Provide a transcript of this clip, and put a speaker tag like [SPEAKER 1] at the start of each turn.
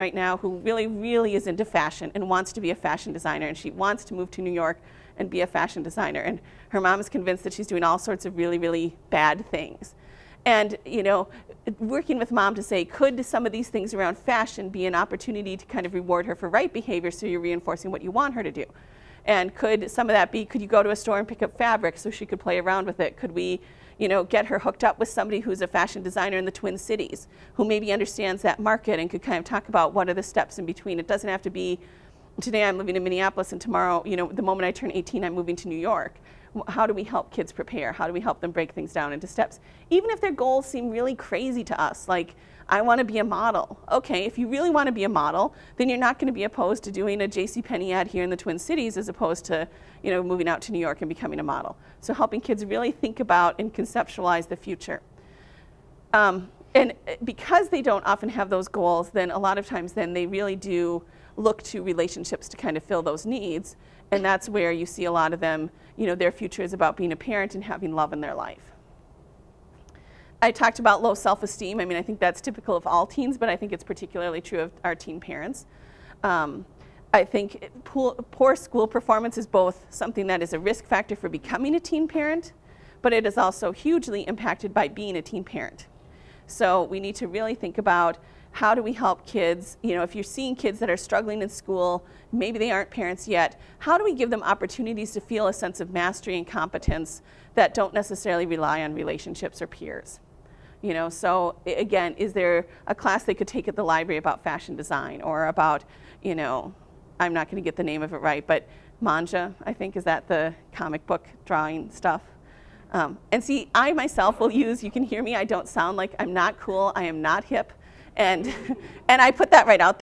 [SPEAKER 1] right now who really, really is into fashion and wants to be a fashion designer, and she wants to move to New York and be a fashion designer. And her mom is convinced that she's doing all sorts of really, really bad things. And, you know, working with mom to say, could some of these things around fashion be an opportunity to kind of reward her for right behavior so you're reinforcing what you want her to do? And could some of that be, could you go to a store and pick up fabric so she could play around with it? Could we, you know, get her hooked up with somebody who's a fashion designer in the Twin Cities who maybe understands that market and could kind of talk about what are the steps in between? It doesn't have to be, today I'm living in Minneapolis and tomorrow, you know, the moment I turn 18, I'm moving to New York. How do we help kids prepare? How do we help them break things down into steps? Even if their goals seem really crazy to us, like, I want to be a model. Okay, if you really want to be a model, then you're not going to be opposed to doing a JCPenney ad here in the Twin Cities as opposed to, you know, moving out to New York and becoming a model. So helping kids really think about and conceptualize the future. And because they don't often have those goals, then a lot of times then they really do look to relationships to kind of fill those needs. And that's where you see a lot of them, you know, their future is about being a parent and having love in their life. I talked about low self-esteem. I mean, I think that's typical of all teens, but I think it's particularly true of our teen parents. I think poor school performance is both something that is a risk factor for becoming a teen parent, but it is also hugely impacted by being a teen parent. So we need to really think about how do we help kids, you know, if you're seeing kids that are struggling in school, maybe they aren't parents yet, how do we give them opportunities to feel a sense of mastery and competence that don't necessarily rely on relationships or peers? You know, so again, is there a class they could take at the library about fashion design or about, you know, I'm not going to get the name of it right, but manga, I think, is that the comic book drawing stuff? And see, I myself will use, you can hear me, I don't sound like, I'm not cool, I am not hip, and I put that right out there.